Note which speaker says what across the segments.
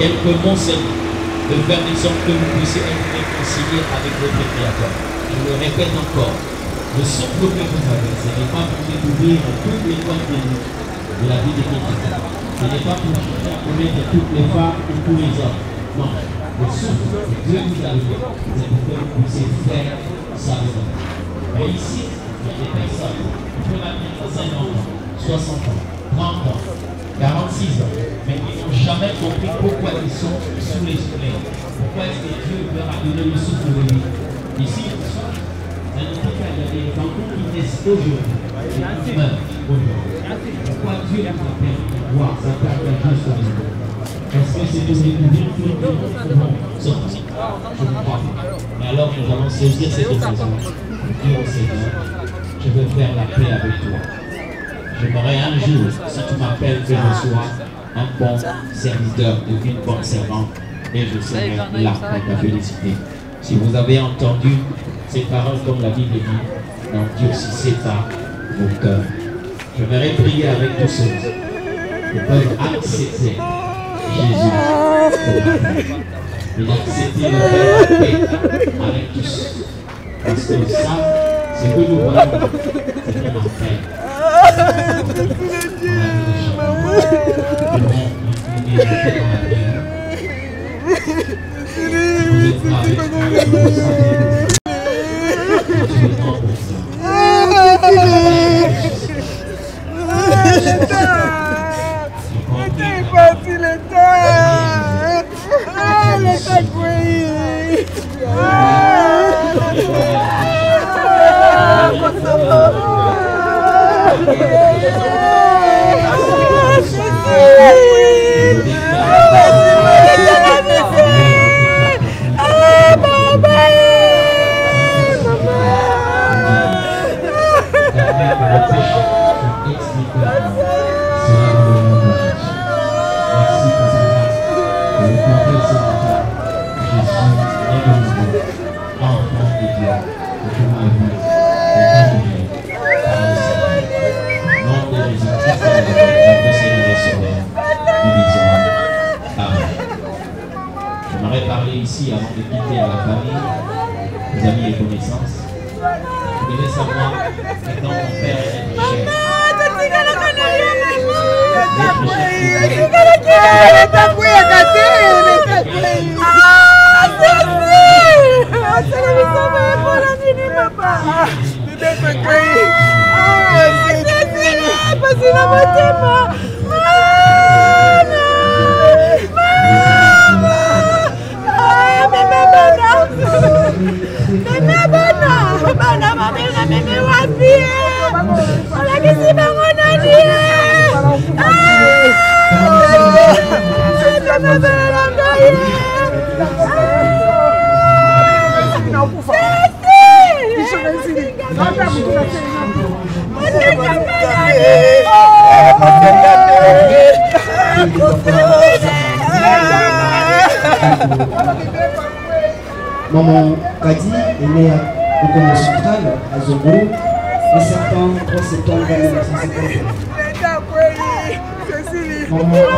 Speaker 1: Quelques mots seulement de faire en sorte que vous puissiez être réconciliés avec votre Créateur. Je le répète encore, le souffle que vous avez, ce n'est pas pour découvrir toutes les femmes de la vie de quelqu'un. Ce n'est pas pour connaître toutes les femmes ou tous les hommes. Non, le souffle que Dieu vous a donné, c'est pour que vous puissiez faire sa volonté. Mais ici, il y a des personnes qui peuvent atteindre 50 ans, 60 ans, 30 ans, 46 ans, mais ils n'ont jamais compris pourquoi ils sont sous les soleils. Pourquoi est-ce que Dieu leur a donné le souffle de vie? Ici, dans notre cas, il y a des enfants qui naissent aujourd'hui et qui meurent aujourd'hui. Pourquoi Dieu nous a permis de voir sa carrière jusqu'à nous? Est-ce que c'est de découvrir que nous pouvons sortir? Je ne crois pas. Mais alors nous allons saisir cette occasion. Dire au Seigneur, je veux faire la paix avec toi. J'aimerais un jour, si tu m'appelles, que je sois un bon serviteur, une bonne servante, et je serai là pour ta félicité. Si vous avez entendu ces paroles comme la Bible dit, n'endurcissez pas vos cœurs. Je vais prier avec tous ceux qui peuvent accepter Jésus comme la paix. Et d'accepter le faire la paix avec tous. Parce que ça, c'est que nous voyons, c'est la paix. J'aimerais parler ici avant de quitter à la famille, aux amis et connaissances. Vous devez savoir que dans mon père est notre cher.
Speaker 2: Maman Kadi est née au Congo central, à Zongo, le 3 septembre 1950.
Speaker 3: Maman,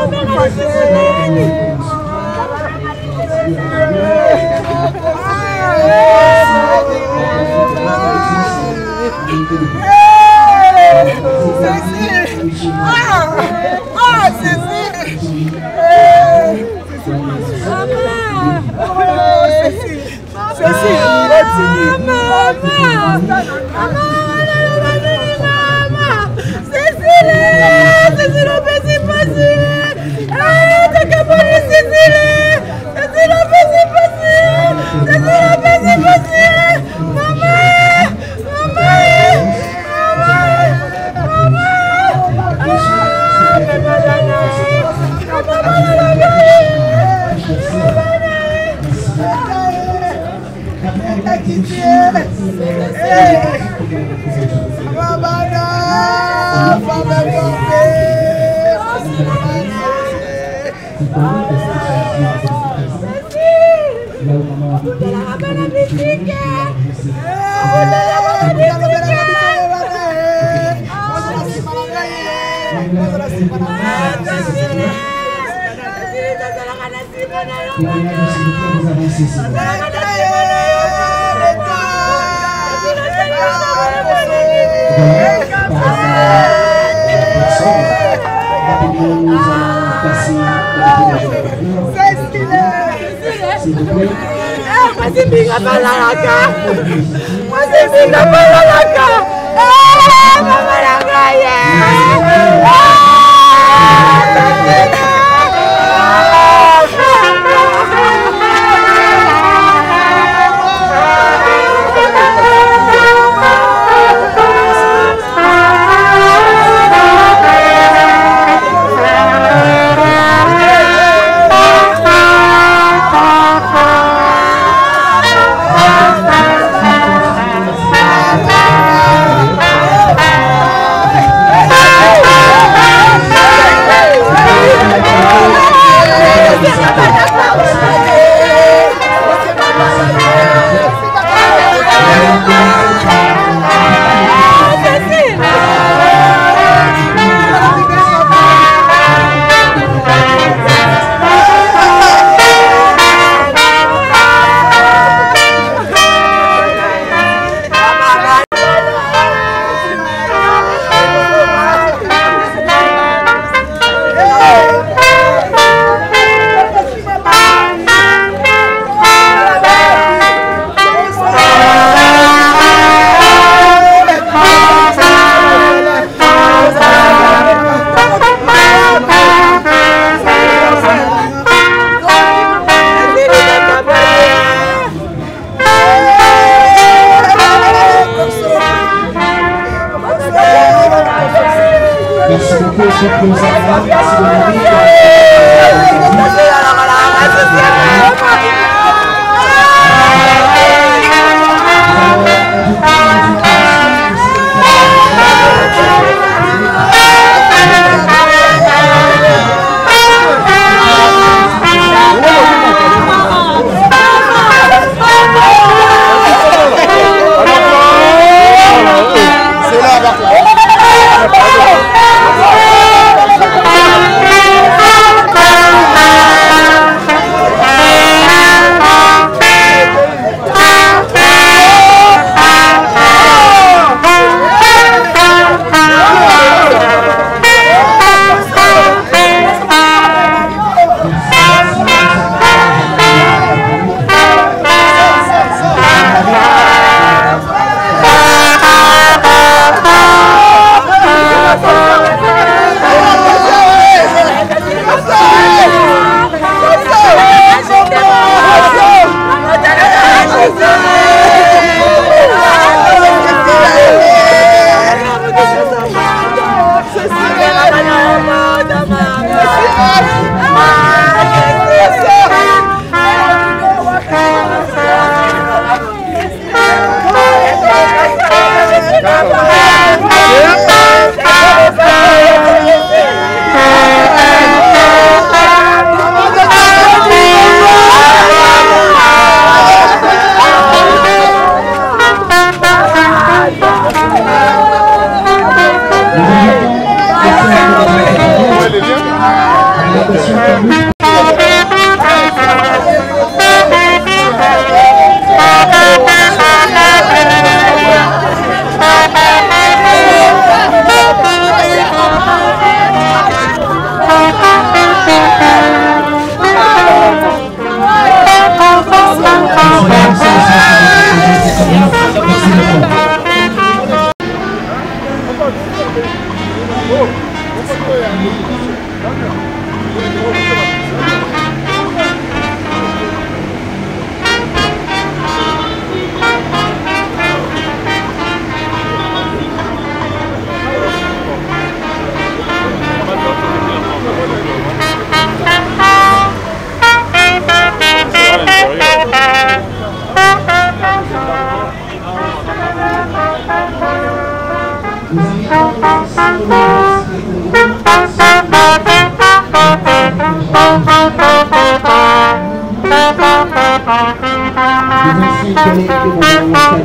Speaker 2: anciens collègues que nous avons accueillis.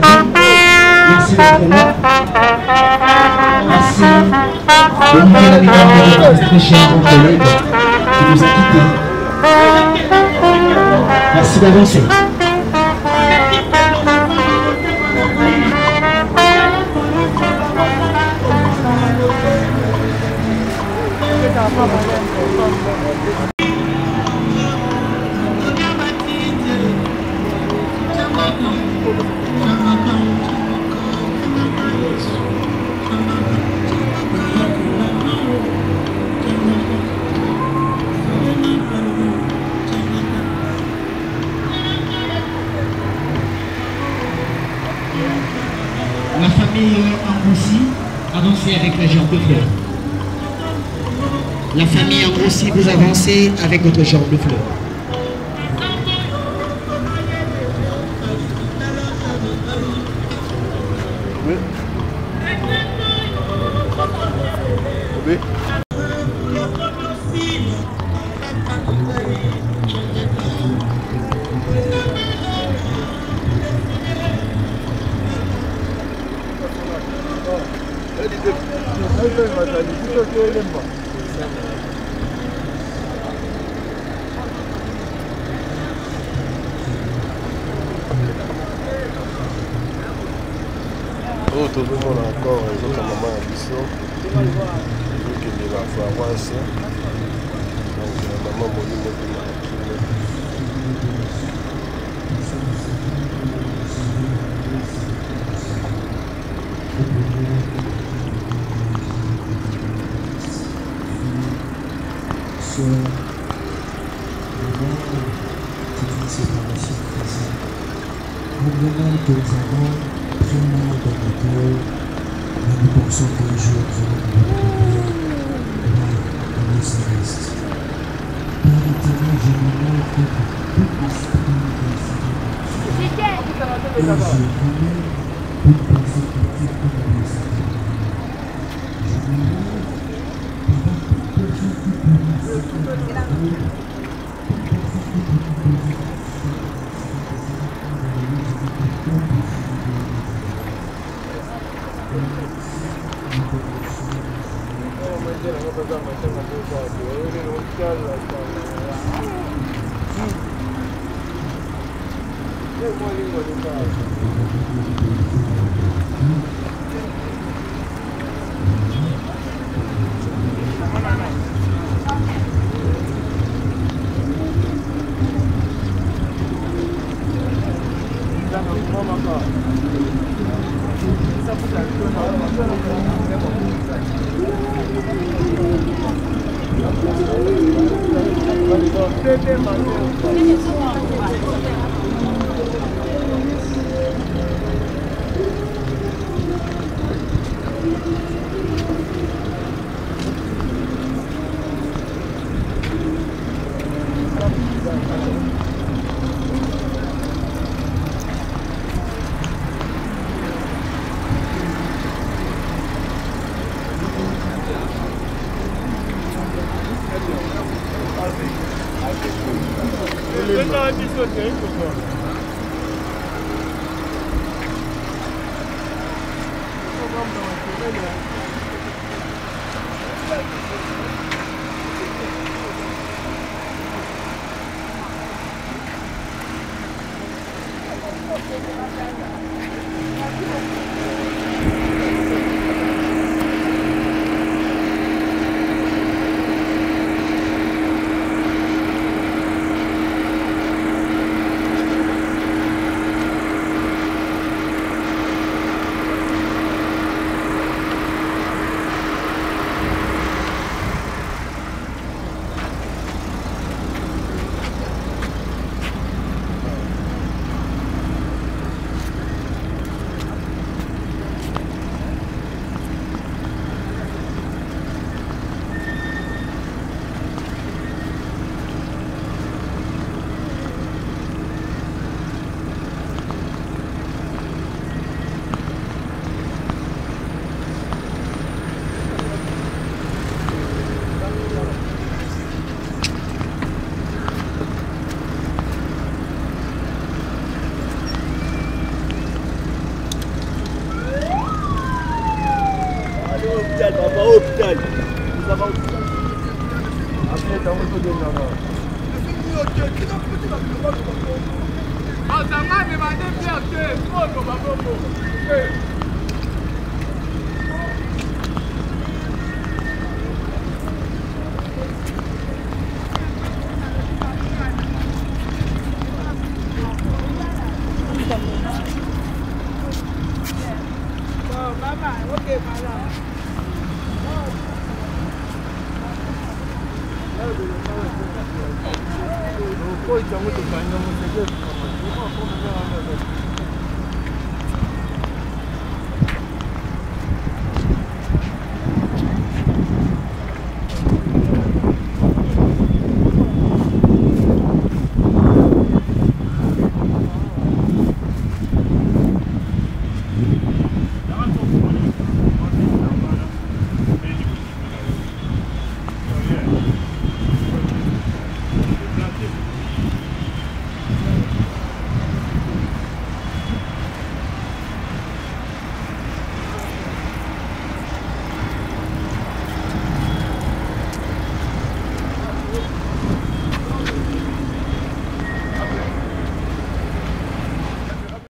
Speaker 2: Merci d'être là. Merci de livrer la mémoire de notre très cher collègue qui nous a quittés. Merci d'avancer.
Speaker 3: La famille Angoussi avancez avec la jambe de fleur. La famille Angoussi, vous avancez avec votre jambe de fleur.
Speaker 4: Oui. Oui. Oh, tout le monde encore, les autres mamans à Bissau. Donc, il va falloir ça. Donc, maman m'a dit,
Speaker 5: que nous avons très mal dans le cœur, mais nous pensons qu'un jour nous allons retrouver là dans le céleste. Père éternel, je me mets que toute l'esprit de Seigneur. Et je remets toute personne petite comme le Seigneur. Je me mets devant toute personne qui peut me
Speaker 4: Poi siamo tutti